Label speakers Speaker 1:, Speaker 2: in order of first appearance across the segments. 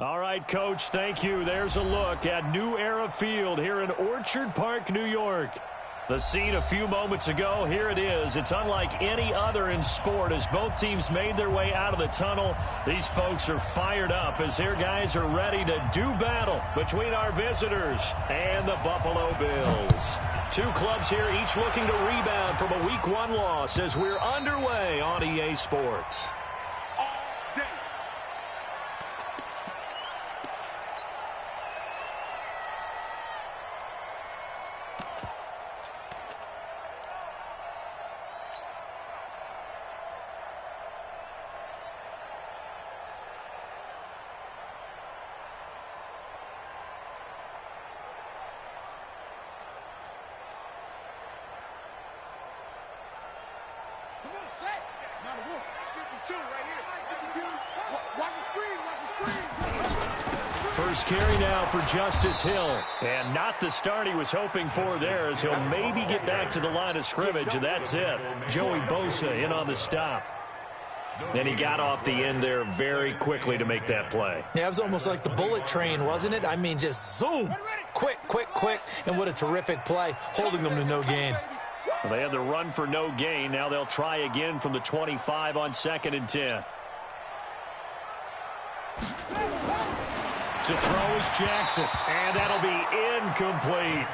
Speaker 1: All right, Coach, thank you. There's a look at New Era Field here in Orchard Park, New York. The scene a few moments ago, here it is. It's unlike any other in sport as both teams made their way out of the tunnel. These folks are fired up as their guys are ready to do battle between our visitors and the Buffalo Bills. Two clubs here, each looking to rebound from a Week 1 loss as we're underway on EA Sports. First carry now for Justice Hill. And not the start he was hoping for there as he'll maybe get back to the line of scrimmage, and that's it. Joey Bosa in on the stop. And he got off the end there very quickly to make that play.
Speaker 2: Yeah, it was almost like the bullet train, wasn't it? I mean, just zoom. Quick, quick, quick. And what a terrific play, holding them to no gain.
Speaker 1: Well, they had the run for no gain. Now they'll try again from the 25 on 2nd and 10. To throw is Jackson, and that'll be incomplete.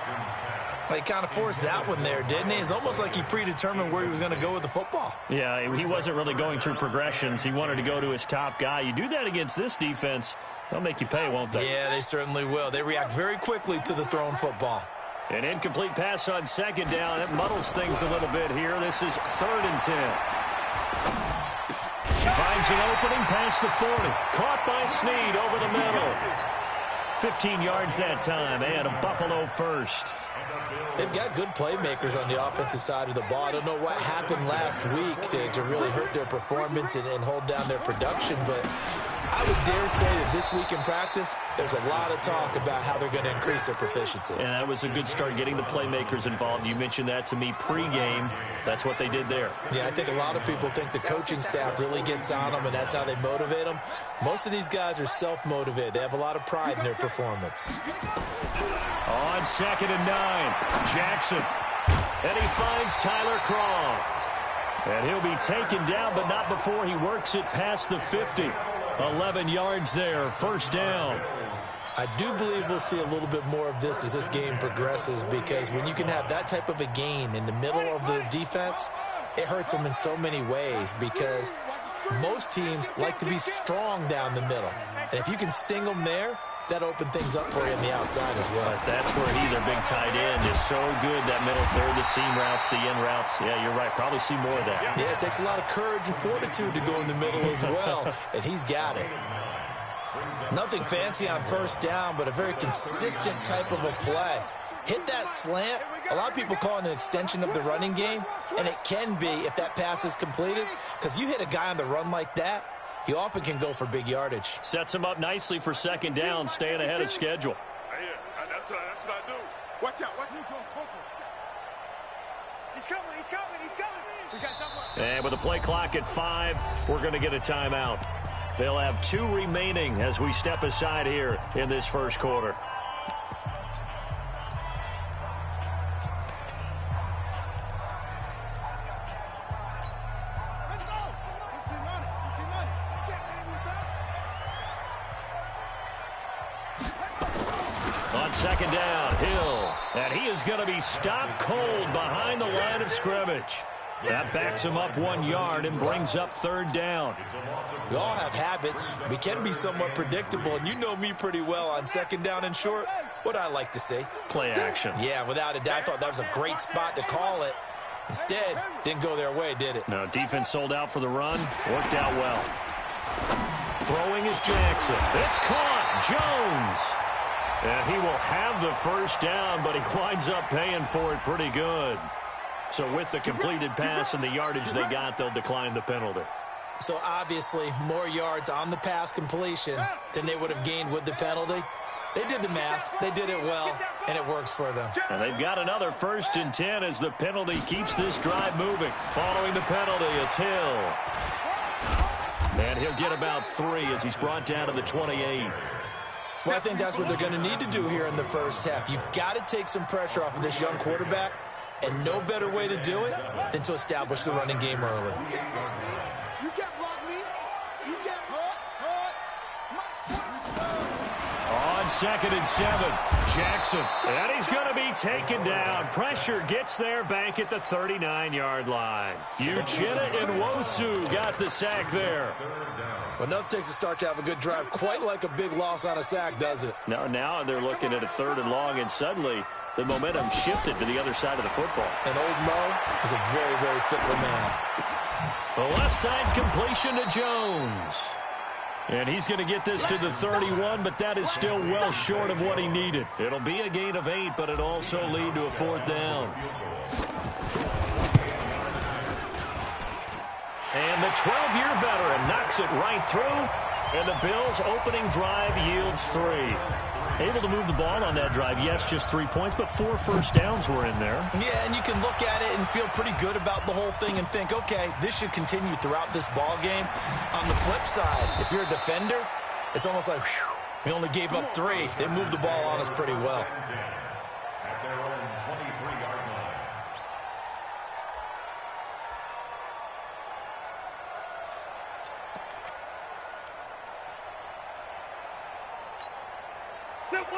Speaker 2: He kind of forced that one there, didn't he? It's almost like he predetermined where he was going to go with the football.
Speaker 1: Yeah, he wasn't really going through progressions. He wanted to go to his top guy. You do that against this defense, they'll make you pay, won't they?
Speaker 2: Yeah, they certainly will. They react very quickly to the thrown football.
Speaker 1: An incomplete pass on 2nd down. It muddles things a little bit here. This is 3rd and 10. He finds an opening past the 40. Caught by Snead over the middle. 15 yards that time, and a Buffalo first.
Speaker 2: They've got good playmakers on the offensive side of the ball. I don't know what happened last week to really hurt their performance and hold down their production, but I would dare say that this week in practice, there's a lot of talk about how they're going to increase their proficiency.
Speaker 1: And that was a good start, getting the playmakers involved. You mentioned that to me pregame. That's what they did there.
Speaker 2: Yeah, I think a lot of people think the coaching staff really gets on them, and that's how they motivate them. Most of these guys are self-motivated. They have a lot of pride in their performance.
Speaker 1: On 2nd and 9, Jackson. And he finds Tyler Croft. And he'll be taken down, but not before he works it past the 50. 11 yards there, first down.
Speaker 2: I do believe we'll see a little bit more of this as this game progresses, because when you can have that type of a gain in the middle of the defense, it hurts them in so many ways, because most teams like to be strong down the middle. And if you can sting them there, that opened things up for you on the outside as well.
Speaker 1: But that's where their big tight end is so good, that middle third, the seam routes, the in routes. Yeah, you're right. Probably see more of that.
Speaker 2: Yeah, it takes a lot of courage and fortitude to go in the middle as well, and he's got it. Nothing fancy on first down, but a very consistent type of a play. Hit that slant. A lot of people call it an extension of the running game, and it can be if that pass is completed, because you hit a guy on the run like that, he often can go for big yardage.
Speaker 1: Sets him up nicely for 2nd down, staying ahead of schedule.
Speaker 3: That's what I do. Watch out, Joe. He's coming.
Speaker 1: And with the play clock at 5, we're going to get a timeout. They'll have 2 remaining as we step aside here in this first quarter. On 2nd down, Hill. And he is going to be stopped cold behind the line of scrimmage. That backs him up 1 yard and brings up 3rd down.
Speaker 2: We all have habits. We can be somewhat predictable, and you know me pretty well on 2nd down and short. What I like to see.
Speaker 1: Play action.
Speaker 2: Yeah, without a doubt. I thought that was a great spot to call it. Instead, didn't go their way, did it?
Speaker 1: No, defense sold out for the run. Worked out well. Throwing is Jackson. It's caught. Jones. And he will have the first down, but he winds up paying for it pretty good. So with the completed pass and the yardage they got, they'll decline the penalty.
Speaker 2: So obviously more yards on the pass completion than they would have gained with the penalty. They did the math. They did it well, and it works for them.
Speaker 1: And they've got another 1st and 10 as the penalty keeps this drive moving. Following the penalty, it's Hill. And he'll get about 3 as he's brought down to the 28.
Speaker 2: Well, I think that's what they're going to need to do here in the first half. You've got to take some pressure off of this young quarterback, and no better way to do it than to establish the running game early.
Speaker 3: You can't block me. You can't hurt.
Speaker 1: On 2nd and 7, Jackson. And he's going to be taken down. Pressure gets there back at the 39-yard line. jhontae04's got the sack there.
Speaker 2: Well, nothing takes a start to have a good drive, quite like a big loss on a sack, does it?
Speaker 1: Now they're looking at a 3rd and long, and suddenly the momentum shifted to the other side of the football.
Speaker 2: And old Mo is a very, very fickle man.
Speaker 1: The left side completion to Jones. And he's going to get this to the 31, but that is still well short of what he needed. It'll be a gain of 8, but it'll also lead to a 4th down. And the 12-year veteran knocks it right through, and the Bills' opening drive yields 3. Able to move the ball on that drive. Yes, just 3 points, but 4 first downs were in there.
Speaker 2: Yeah, and you can look at it and feel pretty good about the whole thing and think, okay, this should continue throughout this ball game. On the flip side, if you're a defender, it's almost like, whew, we only gave up 3. They moved the ball on us pretty well.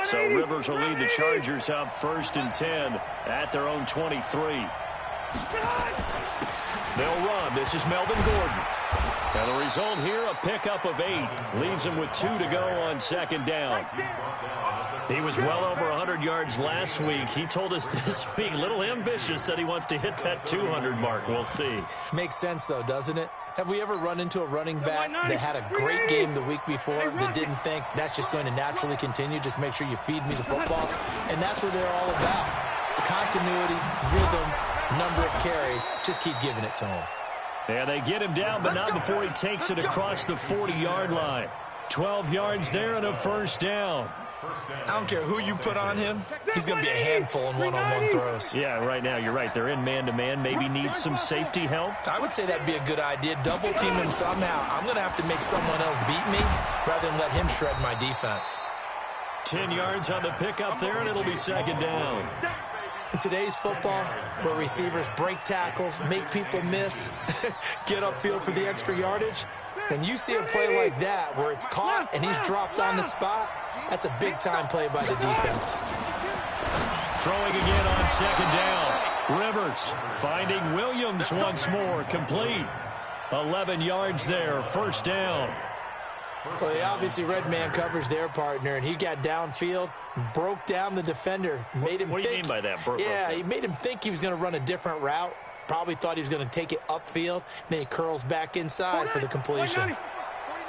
Speaker 1: So Rivers will lead the Chargers up 1st and 10 at their own 23. They'll run. This is Melvin Gordon. And the result here, a pickup of 8. Leaves him with 2 to go on 2nd down. He was well over 100 yards last week. He told us this week, a little ambitious, said he wants to hit that 200 mark. We'll see.
Speaker 2: Makes sense, though, doesn't it? Have we ever run into a running back that had a great game the week before that didn't think that's just going to naturally continue? Just make sure you feed me the football. And that's what they're all about. Continuity, rhythm, number of carries. Just keep giving it to him.
Speaker 1: Yeah, they get him down, but not before he takes it across the 40-yard line. 12 yards there and a 1st down.
Speaker 2: I don't care who you put on him. He's going to be a handful in one-on-one throws.
Speaker 1: Yeah, right now, you're right. They're in man-to-man. Maybe need some safety help.
Speaker 2: I would say that'd be a good idea. Double team him somehow. I'm going to have to make someone else beat me rather than let him shred my defense.
Speaker 1: 10 yards on the pickup there, and it'll be 2nd down.
Speaker 2: In today's football, where receivers break tackles, make people miss, get upfield for the extra yardage, when you see a play like that where it's caught and he's dropped on the spot, that's a big-time play by the defense.
Speaker 1: Throwing again on 2nd down. Rivers finding Williams once more. Complete. 11 yards there. 1st down.
Speaker 2: Well, they obviously read man coverage their partner, and he got downfield, broke down the defender, made him
Speaker 1: What do you mean by that?
Speaker 2: He made him think he was going to run a different route. Probably thought he was going to take it upfield. Then he curls back inside for the completion.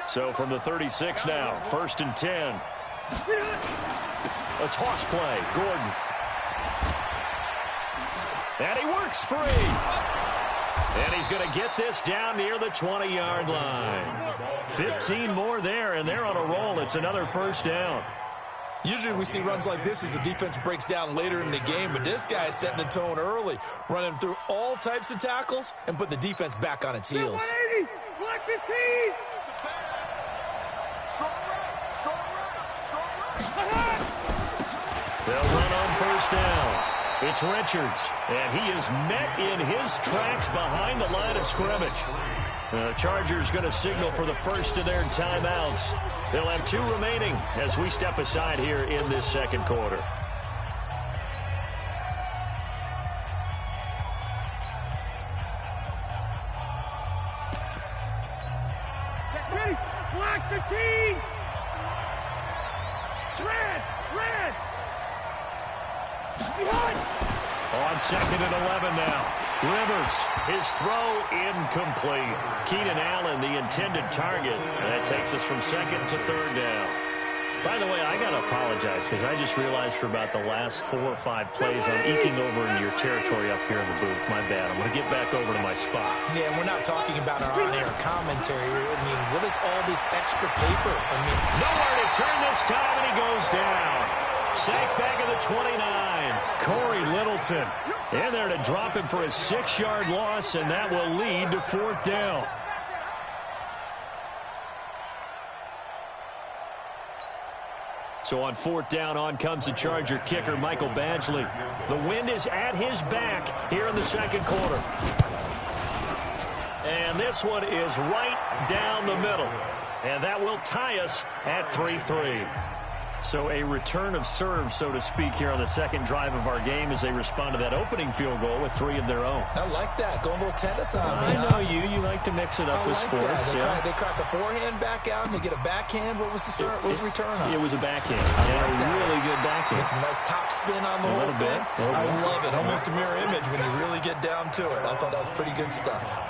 Speaker 1: So from the 36 now, 1st and 10. A toss play. Gordon. And he works free. And he's going to get this down near the 20-yard line. 15 more there, and they're on a roll. It's another 1st down.
Speaker 2: Usually we see runs like this as the defense breaks down later in the game, but this guy is setting the tone early, running through all types of tackles and putting the defense back on its heels.
Speaker 1: They'll run on 1st down. It's Richards, and he is met in his tracks behind the line of scrimmage. The Chargers going to signal for the first of their timeouts. They'll have 2 remaining as we step aside here in this 2nd quarter.
Speaker 3: Block the team! Red!
Speaker 1: On 2nd and 11 now. Rivers, his throw incomplete. Keenan Allen, the intended target. And that takes us from 2nd to 3rd down. By the way, I got to apologize because I just realized for about the last 4 or 5 plays I'm eking over into your territory up here in the booth. My bad. I'm going to get back over to my spot.
Speaker 2: Yeah, we're not talking about our on-air commentary. I mean, what is all this extra paper? I mean,
Speaker 1: nowhere to turn this time, and he goes down. Sacked back at the 29. Corey Littleton in there to drop him for a 6-yard loss, and that will lead to 4th down. So on 4th down, on comes the Charger kicker, Michael Badgley. The wind is at his back here in the second quarter. And this one is right down the middle. And that will tie us at 3-3. So a return of serve, so to speak, here on the second drive of our game as they respond to that opening field goal with 3 of their own.
Speaker 2: I like that. Going a little tennis on me.
Speaker 1: I know you. You like to mix it up with sports.
Speaker 2: They crack a forehand back out and they get a backhand. What was the serve? What was the return on?
Speaker 1: It was a backhand. A really good backhand.
Speaker 2: It's a nice top spin on the whole thing. I love it. Almost a mirror image when you really get down to it. I thought that was pretty good stuff.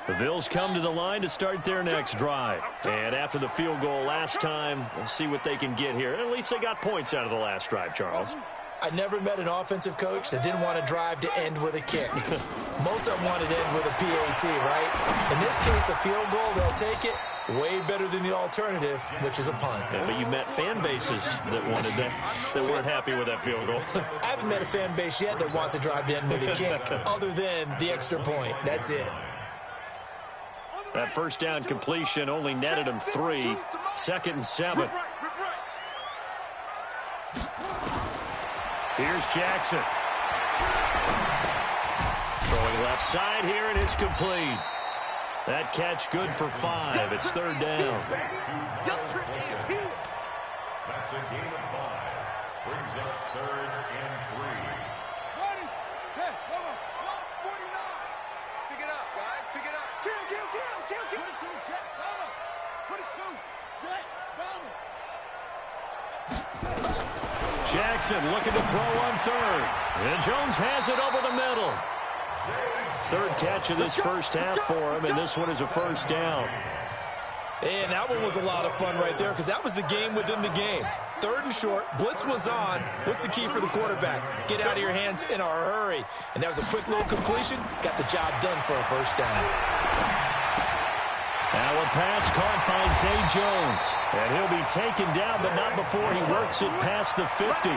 Speaker 1: The Bills come to the line to start their next drive. And after the field goal last time, we'll see what they can get here. At least they got points out of the last drive, Charles.
Speaker 2: I never met an offensive coach that didn't want to drive to end with a kick. Most of them wanted to end with a PAT, right? In this case, a field goal, they'll take it. Way better than the alternative, which is a punt.
Speaker 1: Yeah, but you met fan bases that wanted that weren't happy with that field goal.
Speaker 2: I haven't met a fan base yet that wants to drive to end with a kick, other than the extra point. That's it.
Speaker 1: That first down completion only netted him 3. 2nd and 7. Here's Jackson. Throwing left side here, and it's complete. That catch good for 5. It's 3rd down.
Speaker 3: That's a gain of 5. Brings up 3rd and 3. Ready? Hey, come on. 49. Pick it up, guys. Pick it up. Kill. 22, Jet, Bama. 22, Jet, Bama.
Speaker 1: Jackson looking to throw on 3rd. And Jones has it over the middle. 3rd catch of this first half for him, and this one is a 1st down.
Speaker 2: And that one was a lot of fun right there because that was the game within the game. 3rd and short, blitz was on. What's the key for the quarterback? Get out of your hands in a hurry. And that was a quick little completion. Got the job done for a 1st down.
Speaker 1: Now a pass caught by Zay Jones. And he'll be taken down, but not before he works it past the 50.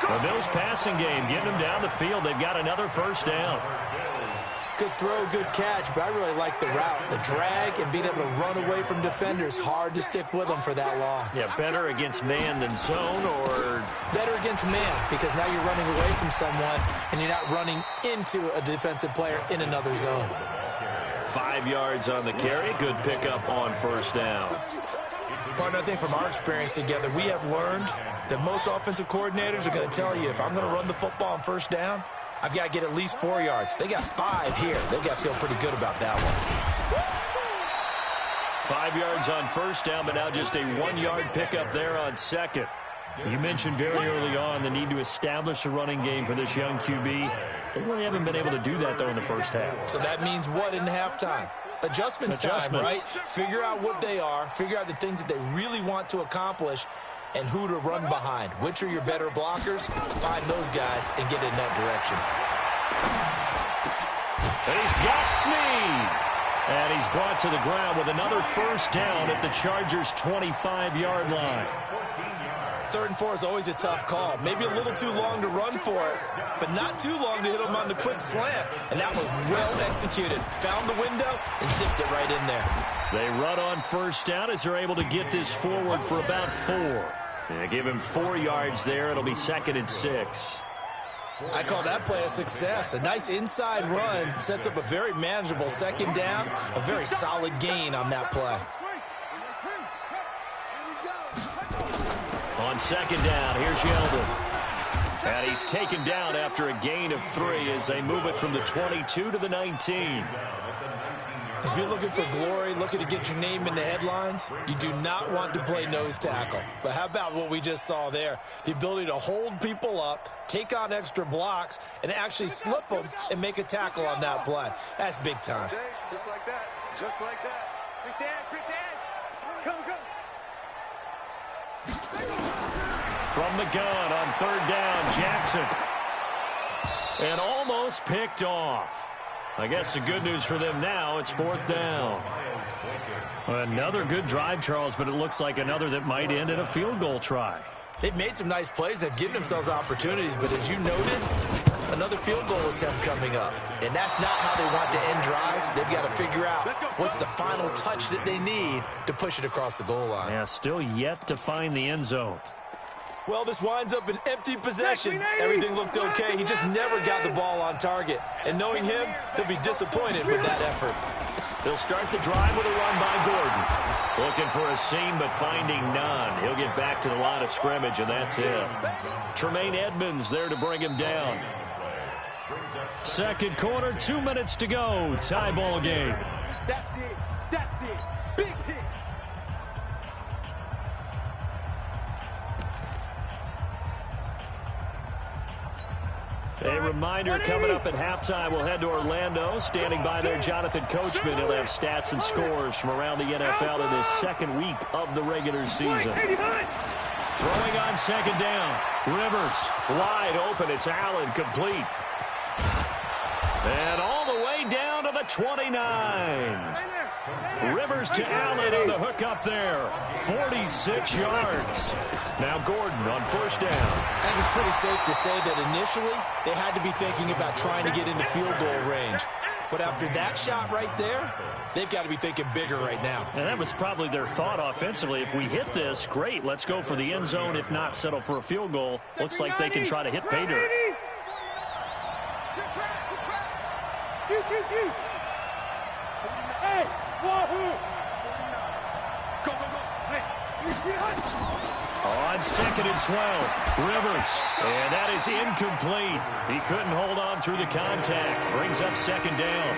Speaker 1: The Bills passing game, getting them down the field. They've got another 1st down.
Speaker 2: Good throw, good catch, but I really like the route. The drag and being able to run away from defenders. Hard to stick with them for that long.
Speaker 1: Yeah, better against man than zone, or
Speaker 2: better against man, because now you're running away from someone and you're not running into a defensive player in another zone.
Speaker 1: 5 yards on the carry. Good pickup on 1st down.
Speaker 2: Partner, I think from our experience together, we have learned that most offensive coordinators are going to tell you, if I'm going to run the football on 1st down, I've got to get at least 4 yards. They got 5 here. They've got to feel pretty good about that one.
Speaker 1: 5 yards on 1st down, but now just a 1-yard pickup there on 2nd. You mentioned very early on the need to establish a running game for this young QB. They really haven't been able to do that, though, in the first half.
Speaker 2: So that means what in halftime? Adjustments time, right? Figure out what they are. Figure out the things that they really want to accomplish and who to run behind. Which are your better blockers? Find those guys and get in that direction.
Speaker 1: And he's got Snead. And he's brought to the ground with another 1st down at the Chargers' 25-yard line.
Speaker 2: 3rd and 4 is always a tough call. Maybe a little too long to run for it, but not too long to hit him on the quick slant. And that was well executed. Found the window and zipped it right in there.
Speaker 1: They run on 1st down as they're able to get this forward for about 4. They give him 4 yards there. It'll be 2nd and 6.
Speaker 2: I call that play a success. A nice inside run sets up a very manageable 2nd down. A very solid gain on that play.
Speaker 1: On 2nd down, here's Yeldon. And he's taken down after a gain of 3 as they move it from the 22 to the 19.
Speaker 2: If you're looking for glory, looking to get your name in the headlines, you do not want to play nose tackle. But how about what we just saw there? The ability to hold people up, take on extra blocks, and actually slip them and make a tackle on that play. That's big time.
Speaker 3: Just like that. Just like that. Quick dance. Go.
Speaker 1: From the gun on 3rd down, Jackson. And almost picked off. I guess the good news for them now, it's 4th down. Another good drive, Charles, but it looks like another that might end in a field goal try.
Speaker 2: They've made some nice plays. They've given themselves opportunities, but as you noted, another field goal attempt coming up. And that's not how they want to end drives. They've got to figure out what's the final touch that they need to push it across the goal line.
Speaker 1: Yeah, still yet to find the end zone.
Speaker 2: Well, this winds up an empty possession. Everything looked okay. He just never got the ball on target. And knowing him, he'll be disappointed with that effort.
Speaker 1: They'll start the drive with a run by Gordon. Looking for a seam, but finding none. He'll get back to the line of scrimmage, and that's it. Tremaine Edmonds there to bring him down. Second quarter, 2 minutes to go. Tie ball game.
Speaker 3: That's it. That's it. Big hit.
Speaker 1: A reminder coming up at halftime. We'll head to Orlando. Standing by there, Jonathan Coachman. He'll have stats and scores from around the NFL in this second week of the regular season. Throwing on second down. Rivers wide open. It's Allen complete. And all the way down to the 29. Rivers to Allen on the hook up there. 46 yards. Now Gordon on first down.
Speaker 2: I think it's pretty safe to say that initially they had to be thinking about trying to get into field goal range. But after that shot right there, they've got to be thinking bigger right now.
Speaker 1: And that was probably their thought offensively. If we hit this, great. Let's go for the end zone. If not, settle for a field goal. Looks like they can try to hit pay dirt.
Speaker 3: Hey, Wahoo! Go, go, go! Hey,
Speaker 1: on second and 12, Rivers, and that is incomplete. He couldn't hold on through the contact. Brings up second down.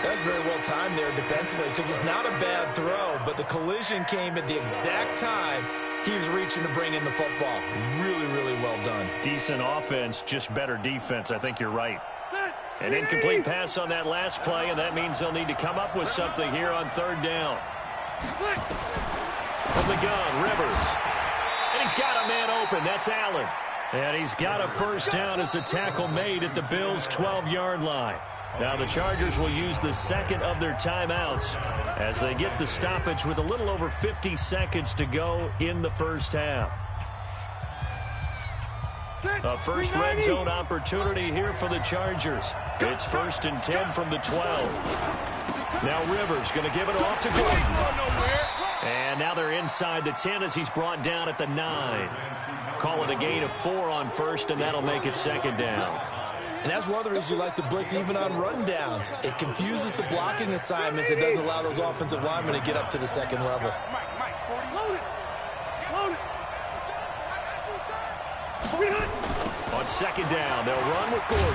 Speaker 2: That was very well timed there defensively because it's not a bad throw, but the collision came at the exact time he was reaching to bring in the football. Really, really well done.
Speaker 1: Decent offense, just better defense. I think you're right. An incomplete pass on that last play, and that means they'll need to come up with something here on third down. From the gun, Rivers. And he's got a man open. That's Allen. And he's got a first down as a tackle made at the Bills' 12-yard line. Now the Chargers will use the second of their timeouts as they get the stoppage with a little over 50 seconds to go in the first half. A first red zone opportunity here for the Chargers. It's first and 10 from the 12. Now Rivers going to give it off to Gordon. And now they're inside the 10 as he's brought down at the 9. Call it a gain of 4 on first, and that'll make it second down.
Speaker 2: And that's one of the reasons you like to blitz even on rundowns. It confuses the blocking assignments. It doesn't allow those offensive linemen to get up to the second level.
Speaker 1: On second down, they'll run with Gordon.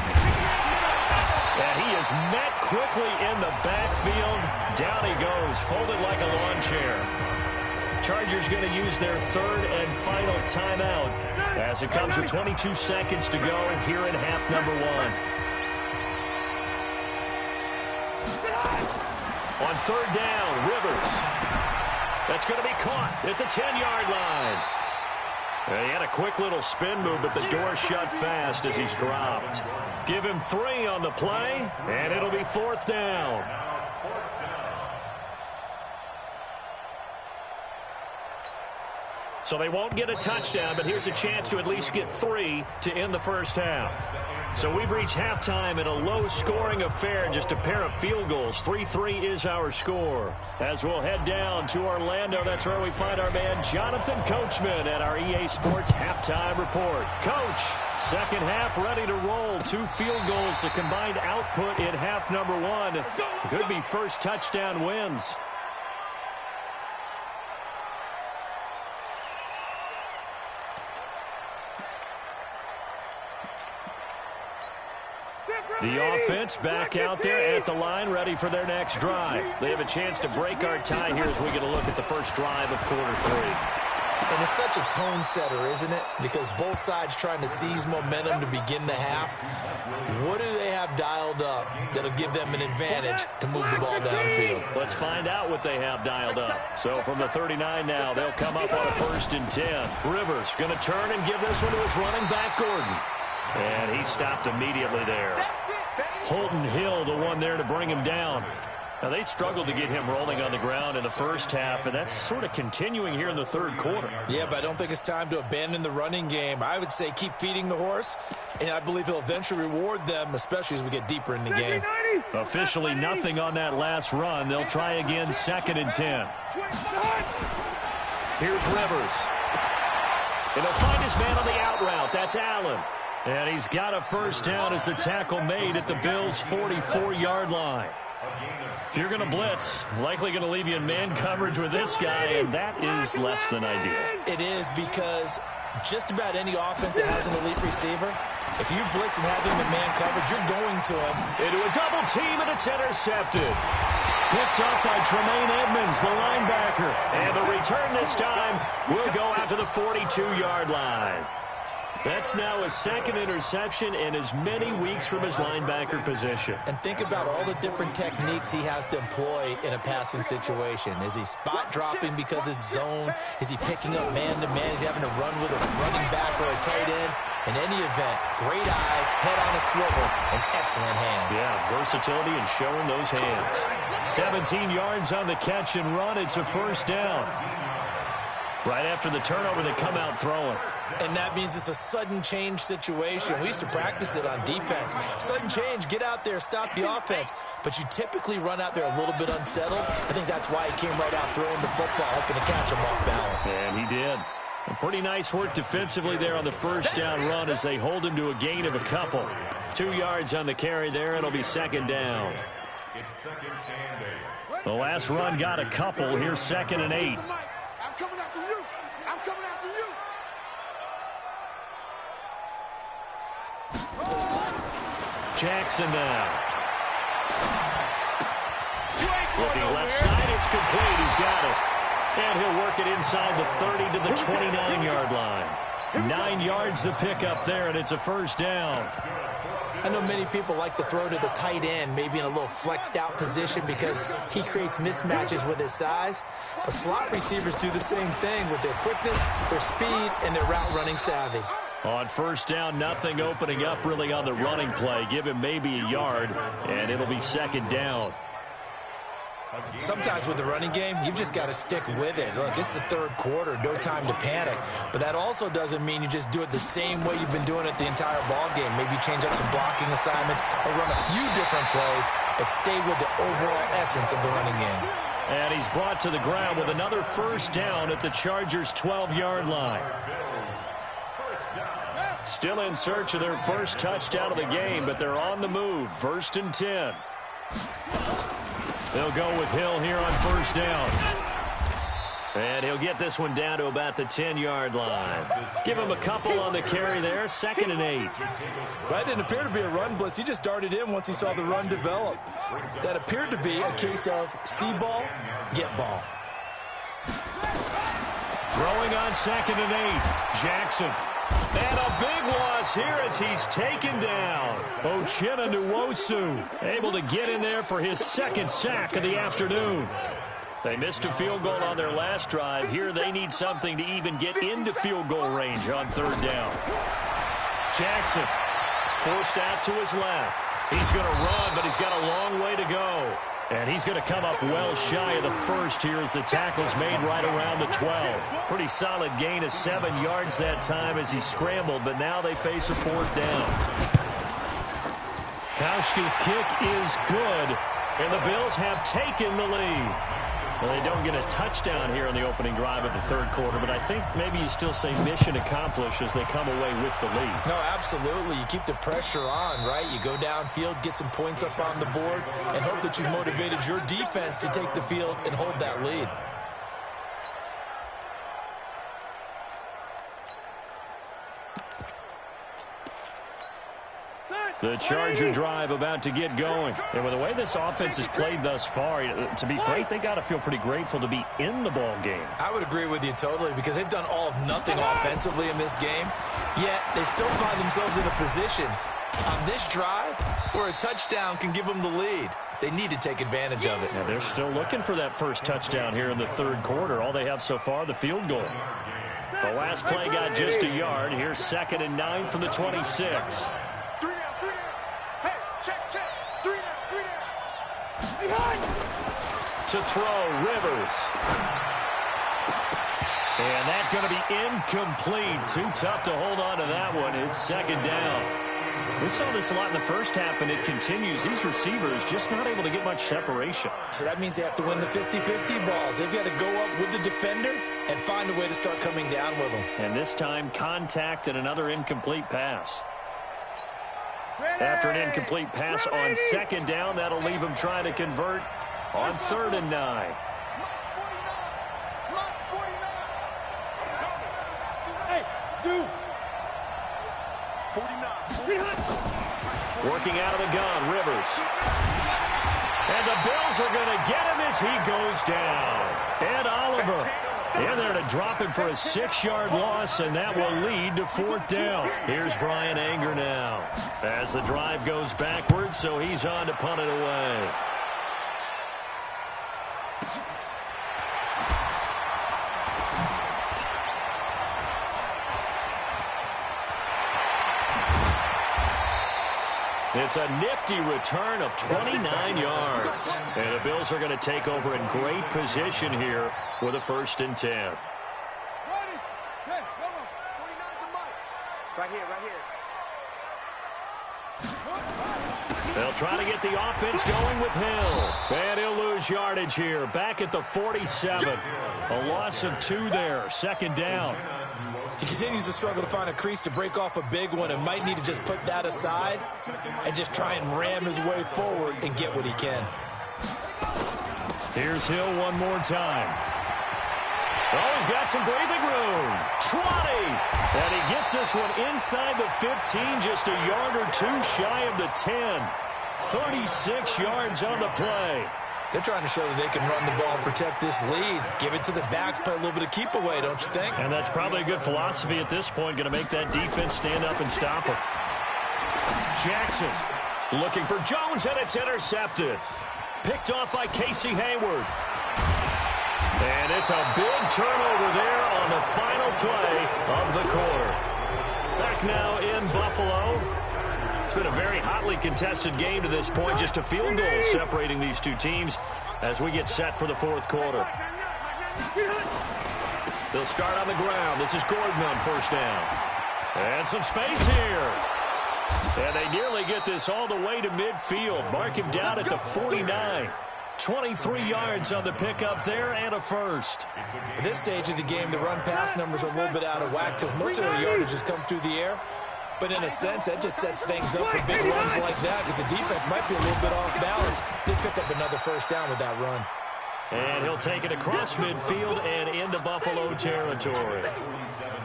Speaker 1: And he is met quickly in the backfield. Down he goes, folded like a lawn chair. Chargers going to use their third and final timeout as it comes with 22 seconds to go here in half number 1. On third down, Rivers. That's going to be caught at the 10-yard line. And he had a quick little spin move, but the door shut fast as he's dropped. Give him 3 on the play, and it'll be fourth down. So they won't get a touchdown, but here's a chance to at least get 3 to end the first half. So we've reached halftime in a low-scoring affair, just a pair of field goals. 3-3 is our score. As we'll head down to Orlando, that's where we find our man Jonathan Coachman at our EA Sports Halftime Report. Coach, second half ready to roll. 2 field goals, the combined output in half number 1. Could be first touchdown wins. The offense back out there at the line, ready for their next drive. They have a chance to break our tie here as we get a look at the first drive of quarter 3.
Speaker 2: And it's such a tone setter, isn't it? Because both sides trying to seize momentum to begin the half. What do they have dialed up that'll give them an advantage to move the ball downfield?
Speaker 1: Let's find out what they have dialed up. So from the 39 now, they'll come up on a first and 10. Rivers going to turn and give this one to his running back, Gordon. And he stopped immediately there. Holton Hill, the one there to bring him down. Now, they struggled to get him rolling on the ground in the first half, and that's sort of continuing here in the third quarter.
Speaker 2: Yeah, but I don't think it's time to abandon the running game. I would say keep feeding the horse, and I believe he'll eventually reward them, especially as we get deeper in the game.
Speaker 1: Officially nothing on that last run. They'll try again, 2nd and 10. Here's Rivers. And he'll find his man on the out route. That's Allen. And he's got a first down as the tackle made at the Bills' 44-yard line. If you're going to blitz, likely going to leave you in man coverage with this guy, and that is less than ideal.
Speaker 2: It is, because just about any offense that has an elite receiver, if you blitz and have him in man coverage, you're going to him.
Speaker 1: Into a double team, and it's intercepted. Picked up by Tremaine Edmonds, the linebacker. And the return this time will go out to the 42-yard line. That's now his 2nd interception in as many weeks from his linebacker position.
Speaker 2: And think about all the different techniques he has to employ in a passing situation. Is he spot dropping because it's zone? Is he picking up man-to-man? Is he having to run with a running back or a tight end? In any event, great eyes, head on a swivel, and excellent hands.
Speaker 1: Yeah, versatility and showing those hands. 17 yards on the catch and run. It's a first down. Right after the turnover, they come out throwing.
Speaker 2: And that means it's a sudden change situation. We used to practice it on defense. Sudden change, get out there, stop the offense. But you typically run out there a little bit unsettled. I think that's why he came right out throwing the football, hoping to catch him off balance.
Speaker 1: And he did. A pretty nice work defensively there on the first down run as they hold him to a gain of a couple. 2 yards on the carry there. It'll be 2nd down. The last run got a couple. Here's 2nd and 8.
Speaker 3: I'm coming after you. I'm coming after you.
Speaker 1: Jackson now. Looking left side, it's complete. He's got it. And he'll work it inside the 30 to the 29-yard line. 9 yards to pick up there, and it's a first down.
Speaker 2: I know many people like to throw to the tight end, maybe in a little flexed out position because he creates mismatches with his size. But slot receivers do the same thing with their quickness, their speed, and their route running savvy.
Speaker 1: On first down, nothing opening up really on the running play. Give him maybe a yard, and it'll be 2nd down.
Speaker 2: Sometimes with the running game, you've just got to stick with it. Look, it's the third quarter, no time to panic. But that also doesn't mean you just do it the same way you've been doing it the entire ball game. Maybe change up some blocking assignments or run a few different plays, but stay with the overall essence of the running game.
Speaker 1: And he's brought to the ground with another first down at the Chargers' 12-yard line. Still in search of their first touchdown of the game, but they're on the move. 1st and 10. They'll go with Hill here on first down. And he'll get this one down to about the 10-yard line. Give him a couple on the carry there. 2nd and 8.
Speaker 2: That didn't appear to be a run blitz. He just darted in once he saw the run develop. That appeared to be a case of see ball, get ball.
Speaker 1: Throwing on 2nd and 8. Jackson. And a big loss here as he's taken down. Uchenna Nwosu able to get in there for his 2nd sack of the afternoon. They missed a field goal on their last drive. Here they need something to even get into field goal range on 3rd down. Jackson forced out to his left. He's going to run, but he's got a long way to go. And he's going to come up well shy of the first here as the tackle's made right around the 12. Pretty solid gain of 7 yards that time as he scrambled, but now they face a 4th down. Pauschka's kick is good, and the Bills have taken the lead. Well, they don't get a touchdown here in the opening drive of the third quarter, but I think maybe you still say mission accomplished as they come away with the lead.
Speaker 2: No, absolutely. You keep the pressure on, right? You go downfield, get some points up on the board, and hope that you've motivated your defense to take the field and hold that lead.
Speaker 1: The Charger drive about to get going. And with the way this offense has played thus far, to be frank, they got to feel pretty grateful to be in the ball game.
Speaker 2: I would agree with you totally because they've done all of nothing offensively in this game, yet they still find themselves in a position on this drive where a touchdown can give them the lead. They need to take advantage of it.
Speaker 1: Yeah, they're still looking for that first touchdown here in the third quarter. All they have so far, the field goal. The last play got just a yard. Here's 2nd and 9 from the 26.
Speaker 3: Hey, check. 3 down. Behind.
Speaker 1: To throw, Rivers. And that's going to be incomplete. Too tough to hold on to that one. It's second down. We saw this a lot in the first half, and it continues. These receivers just not able to get much separation.
Speaker 2: So that means they have to win the 50-50 balls. They've got to go up with the defender and find a way to start coming down with them.
Speaker 1: And this time, contact and another incomplete pass. After an incomplete pass on second down, that'll leave him trying to convert on 3rd and 9. Working out of the gun, Rivers. And the Bills are going to get him as he goes down. Ed Oliver in there to drop him for a 6-yard loss, and that will lead to 4th down. Here's Brian Anger now as the drive goes backwards, so he's on to punt it away. It's a nifty return of 29 yards. And the Bills are going to take over in great position here with a 1st and 10.
Speaker 3: Right here, right here.
Speaker 1: They'll try to get the offense going with Hill. And he'll lose yardage here. Back at the 47. A loss of 2 there. 2nd down.
Speaker 2: He continues to struggle to find a crease to break off a big one and might need to just put that aside and just try and ram his way forward and get what he can.
Speaker 1: Here's Hill one more time. Oh, he's got some breathing room. 20. And he gets this one inside the 15, just a yard or 2 shy of the 10. 36 yards on the play.
Speaker 2: They're trying to show that they can run the ball and protect this lead. Give it to the backs, play a little bit of keep away, don't you think?
Speaker 1: And that's probably a good philosophy at this point, going to make that defense stand up and stop him. Jackson looking for Jones, and it's intercepted. Picked off by Casey Hayward. And it's a big turnover there on the final play of the quarter. Back now in Buffalo. It's been a very hotly contested game to this point. Just a field goal separating these two teams as we get set for the 4th quarter. They'll start on the ground. This is Gordon on 1st down. And some space here. And they nearly get this all the way to midfield. Mark him down at the 49. 23 yards on the pickup there and a 1st.
Speaker 2: At this stage of the game, the run-pass numbers are a little bit out of whack because most of the yardage has come through the air. But in a sense, that just sets things up for big runs like that because the defense might be a little bit off balance. They pick up another 1st down with that run.
Speaker 1: And he'll take it across midfield and into Buffalo territory.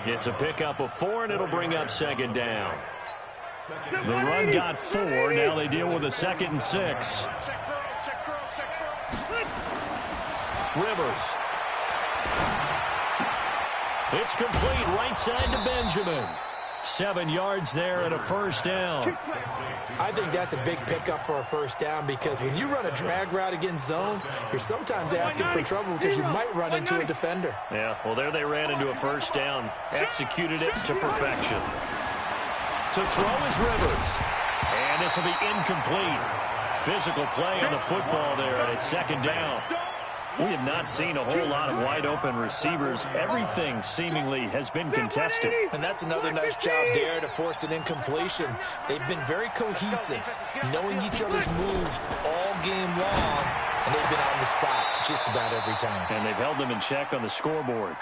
Speaker 1: It's a pickup of 4, and it'll bring up 2nd down. The run got 4. Now they deal with a 2nd and 6. Rivers. It's complete right side to Benjamin. 7 yards there and a 1st down.
Speaker 2: I think that's a big pickup for a 1st down because when you run a drag route against zone, you're sometimes asking for trouble because you might run into a defender.
Speaker 1: Yeah, well, there they ran into a 1st down. Executed it to perfection. To throw is Rivers. And this will be incomplete. Physical play on the football there, and it's 2nd down. We have not seen a whole lot of wide-open receivers. Everything seemingly has been contested.
Speaker 2: And that's another nice job there to force an incompletion. They've been very cohesive, knowing each other's moves all game long, and they've been on the spot just about every time.
Speaker 1: And they've held them in check on the scoreboard.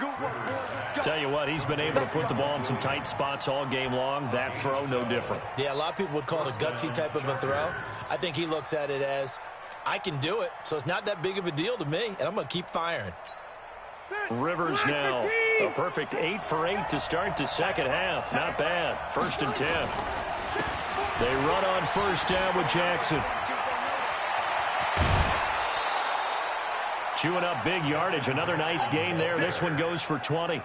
Speaker 1: Tell you what, he's been able to put the ball in some tight spots all game long. That throw, no different.
Speaker 2: Yeah, a lot of people would call it a gutsy type of a throw. I think he looks at it as, I can do it, so it's not that big of a deal to me, and I'm going to keep firing.
Speaker 1: Rivers now, a perfect 8 for 8 to start the 2nd half. Not bad. 1st and 10. They run on 1st down with Jackson. Chewing up big yardage. Another nice gain there. This one goes for 20.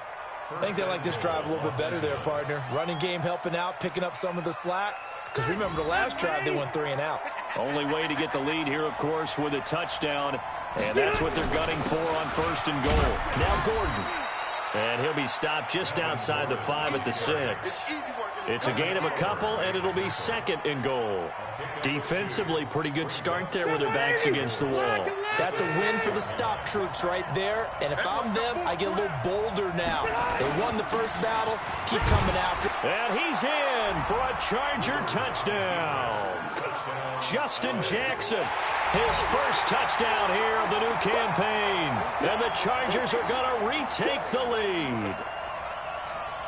Speaker 2: I think they like this drive a little bit better there, partner. Running game helping out, picking up some of the slack. Because remember, the last drive, they went 3 and out.
Speaker 1: Only way to get the lead here, of course, with a touchdown. And that's what they're gunning for on 1st and goal. Now Gordon. And he'll be stopped just outside the 5 at the 6. It's a gain of a couple, and it'll be 2nd and goal. Defensively, pretty good start there with their backs against the wall.
Speaker 2: That's a win for the stop troops right there. And if I'm them, I get a little bolder now. They won the first battle. Keep coming after.
Speaker 1: And he's in for a Charger touchdown. Justin Jackson, his first touchdown here of the new campaign. And the Chargers are going to retake the lead.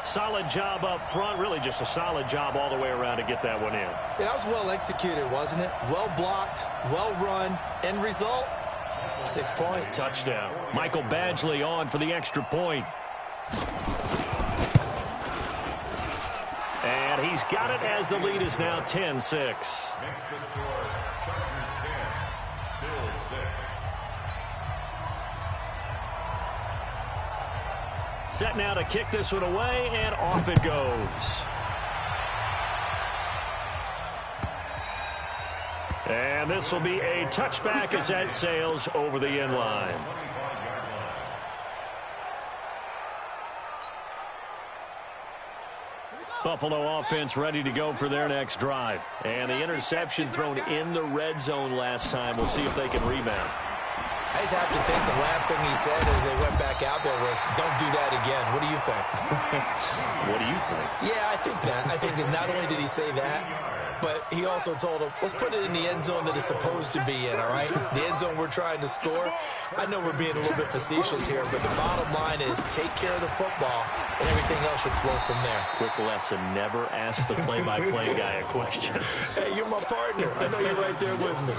Speaker 1: Solid job up front, really just a solid job all the way around to get that one in.
Speaker 2: That was well executed, wasn't it? Well blocked, well run. End result, 6 points.
Speaker 1: Touchdown. Michael Badgley on for the extra point. And he's got it as the lead is now 10-6.
Speaker 3: Makes the score, Chargers 10, Bills 6.
Speaker 1: Set now to kick this one away, and off it goes. And this will be a touchback as that sails over the end line. Buffalo offense ready to go for their next drive. And the interception thrown in the red zone last time. We'll see if they can rebound.
Speaker 2: I just have to think the last thing he said as they went back out there was, don't do that again. What do you think?
Speaker 1: What do you think?
Speaker 2: Yeah, I think that. I think that not only did he say that, but he also told him, let's put it in the end zone that it's supposed to be in, all right? The end zone we're trying to score. I know we're being a little bit facetious here, but the bottom line is take care of the football, and everything else should flow from there.
Speaker 1: Quick lesson, never ask the play-by-play guy a question.
Speaker 2: Hey, you're my partner. I know you're right there with me.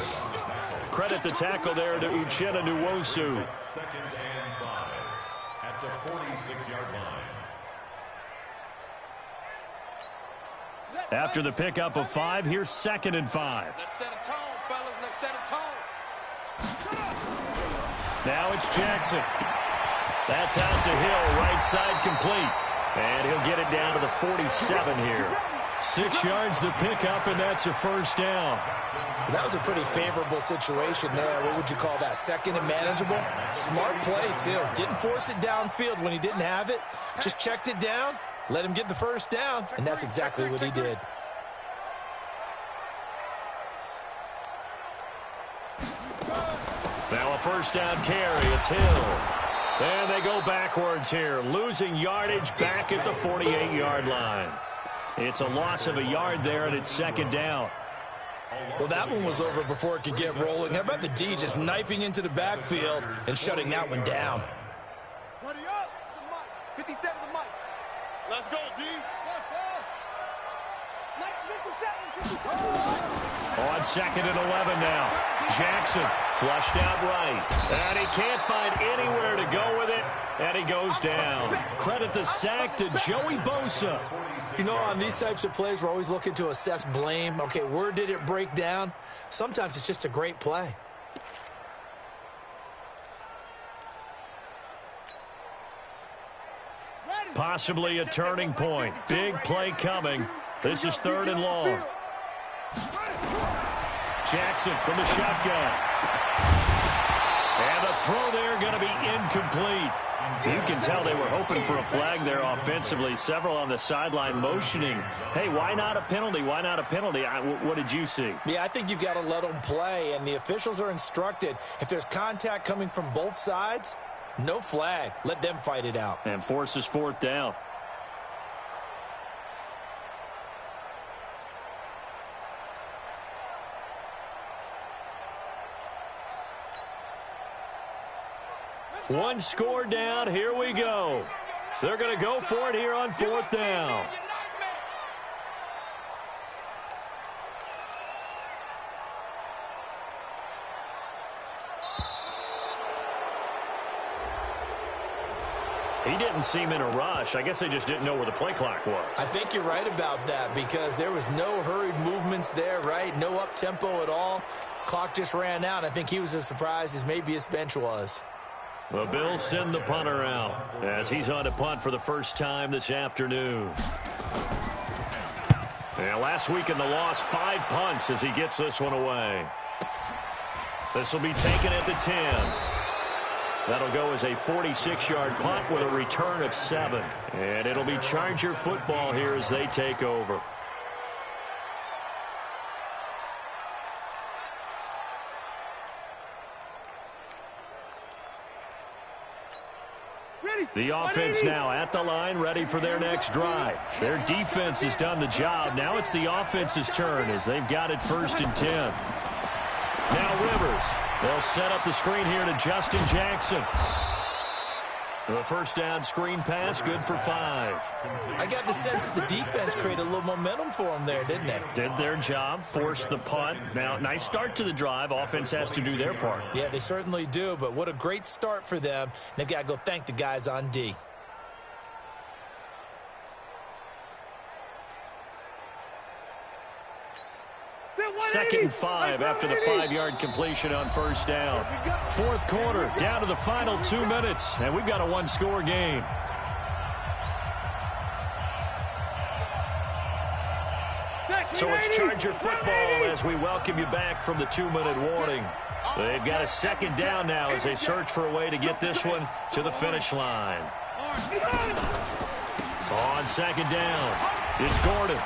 Speaker 1: Credit the tackle there to Uchenna Nwosu.
Speaker 3: 2nd and 5 at the 46-yard line.
Speaker 1: After the pickup of 5, here's 2nd and 5.
Speaker 4: Let's set a tone, fellas. Let's set a tone.
Speaker 1: Now it's Jackson. That's out to Hill, right side complete. And he'll get it down to the 47 here. 6 yards the pickup, and that's a first down.
Speaker 2: That was a pretty favorable situation there. What would you call that? 2nd and manageable? Smart play, too. Didn't force it downfield when he didn't have it. Just checked it down, let him get the first down, and that's exactly what he did.
Speaker 1: Now a first down carry. It's Hill. And they go backwards here, losing yardage back at the 48-yard line. It's a loss of a yard there, and it's 2nd down.
Speaker 2: Well, that one was over before it could get rolling. How about the D just knifing into the backfield and shutting that one down?
Speaker 3: Ready up. 57 to Mike. Let's go, D. Let's go.
Speaker 1: On 2nd and 11 now. Jackson flushed out right. And he can't find anywhere to go with it. And he goes down. Credit the sack to Joey Bosa.
Speaker 2: You know, on these types of plays, we're always looking to assess blame. Okay, where did it break down? Sometimes it's just a great play.
Speaker 1: Possibly a turning point. Big play coming. This is 3rd and long. Jackson from the shotgun. And the throw there going to be incomplete. You can tell they were hoping for a flag there offensively. Several on the sideline motioning. Hey, why not a penalty? Why not a penalty? What did you see?
Speaker 2: Yeah, I think you've got to let them play, and the officials are instructed. If there's contact coming from both sides, no flag. Let them fight it out.
Speaker 1: And forces 4th down. One score down. Here we go. They're going to go for it here on 4th down. He didn't seem in a rush. I guess they just didn't know where the play clock was.
Speaker 2: I think you're right about that because there was no hurried movements there, right? No up-tempo at all. Clock just ran out. I think he was as surprised as maybe his bench was.
Speaker 1: The Bills send the punter out as he's on to punt for the first time this afternoon. And last week in the loss, 5 punts as he gets this one away. This will be taken at the 10. That'll go as a 46-yard punt with a return of 7. And it'll be Charger football here as they take over. The offense now at the line, ready for their next drive. Their defense has done the job. Now it's the offense's turn as they've got it 1st and 10. Now Rivers. They'll set up the screen here to Justin Jackson. The first down screen pass, good for 5.
Speaker 2: I got the sense that the defense created a little momentum for them there, didn't they?
Speaker 1: Did their job, forced the punt. Now, nice start to the drive. Offense has to do their part.
Speaker 2: Yeah, they certainly do, but what a great start for them. They've got to go thank the guys on D.
Speaker 1: Second and 5 after the 5-yard completion on first down. Fourth quarter, down to the final 2 minutes, and we've got a one-score game. So it's Charger football as we welcome you back from the 2-minute warning. They've got a second down now as they search for a way to get this one to the finish line. On second down, it's Gordon.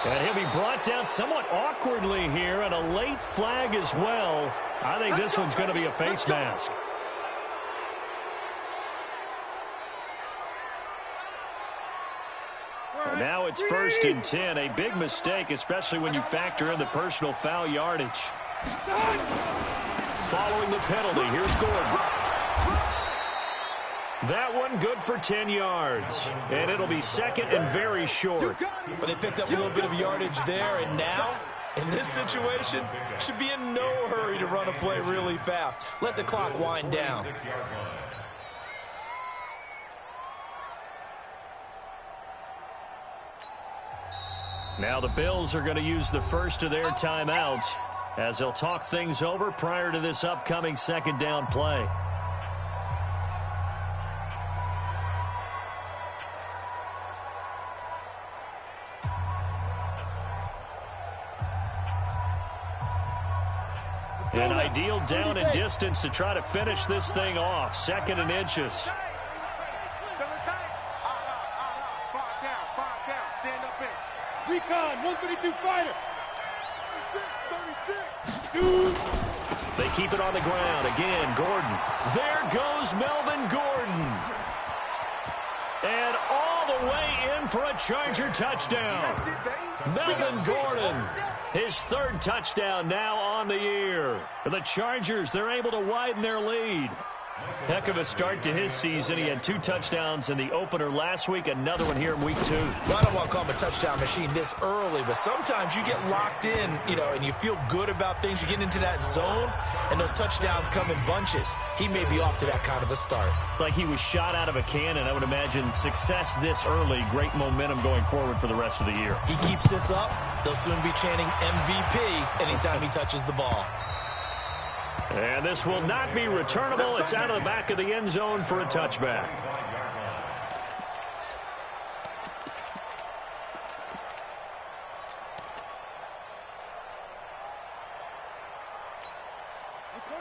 Speaker 1: And he'll be brought down somewhat awkwardly here, and a late flag as well. I think this one's going to be a face mask. And now it's 1st and 10. A big mistake, especially when you factor in the personal foul yardage. Following the penalty, here's Gordon. That one good for 10 yards. And it'll be second and very short.
Speaker 2: But they picked up a little bit of yardage there, and now, in this situation, should be in no hurry to run a play really fast. Let the clock wind down.
Speaker 1: Now the Bills are going to use the first of their timeouts as they'll talk things over prior to this upcoming second down play. An ideal down and distance to try to finish this thing off. 2nd and inches.
Speaker 3: Stand up in.
Speaker 4: Recon, 132 fighter.
Speaker 3: 36.
Speaker 1: They keep it on the ground. Again, Gordon. There goes Melvin Gordon. And all the way in for a Charger touchdown. Melvin Gordon. His 3rd touchdown now on the year. The Chargers, they're able to widen their lead. Heck of a start to his season. He had 2 touchdowns in the opener last week, another one here in week 2.
Speaker 2: Well, I don't want to call him a touchdown machine this early, but sometimes you get locked in, and you feel good about things. You get into that zone, and those touchdowns come in bunches. He may be off to that kind of a start.
Speaker 1: It's like he was shot out of a cannon. I would imagine success this early, great momentum going forward for the rest of the year.
Speaker 2: He keeps this up, they'll soon be chanting MVP anytime he touches the ball.
Speaker 1: And this will not be returnable. It's out of the back of the end zone for a touchback.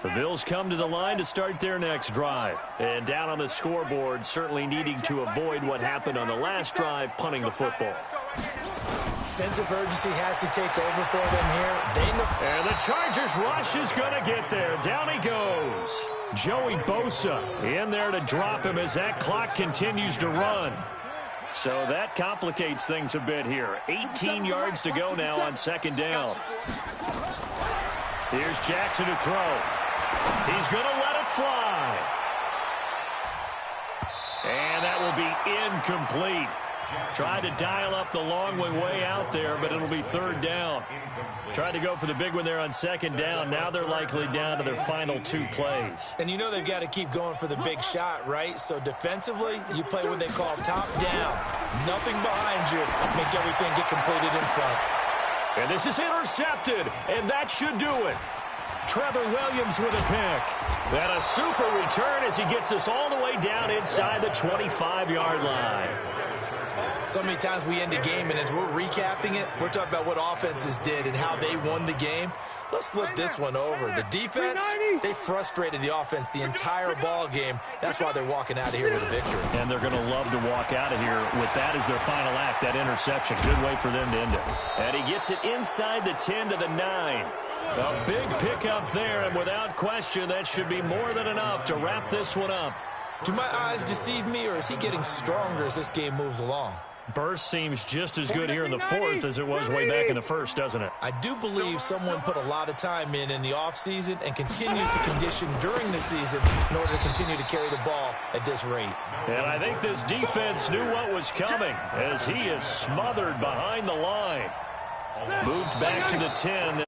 Speaker 1: The Bills come to the line to start their next drive. And down on the scoreboard, certainly needing to avoid what happened on the last drive, punting the football.
Speaker 2: Sense of urgency has to take over for them here.
Speaker 1: And the Chargers rush is going to get there. Down he goes. Joey Bosa in there to drop him as that clock continues to run. So that complicates things a bit here. 18 yards to go now on second down. Here's Jackson to throw. He's going to let it fly. And that will be incomplete. Tried to dial up the long way out there, but it'll be 3rd down. Tried to go for the big one there on second down. Now they're likely down to their final 2 plays.
Speaker 2: And they've got to keep going for the big shot, right? So defensively, you play what they call top down. Nothing behind you. Make everything get completed in front.
Speaker 1: And this is intercepted, and that should do it. Trevor Williams with a pick. And a super return as he gets us all the way down inside the 25-yard line.
Speaker 2: So many times we end a game, and as we're recapping it, we're talking about what offenses did and how they won the game. Let's flip this one over. The defense, they frustrated the offense the entire ball game. That's why they're walking out of here with a victory.
Speaker 1: And they're going to love to walk out of here with that as their final act, that interception. Good way for them to end it. And he gets it inside the 10 to the 9. A big pickup there, and without question, that should be more than enough to wrap this one up.
Speaker 2: Do my eyes deceive me, or is he getting stronger as this game moves along?
Speaker 1: Burst seems just as good here in the fourth as it was way back in the first, doesn't it?
Speaker 2: I do believe someone put a lot of time in the offseason and continues to condition during the season in order to continue to carry the ball at this rate.
Speaker 1: And I think this defense knew what was coming as he is smothered behind the line. Moved back to the 10.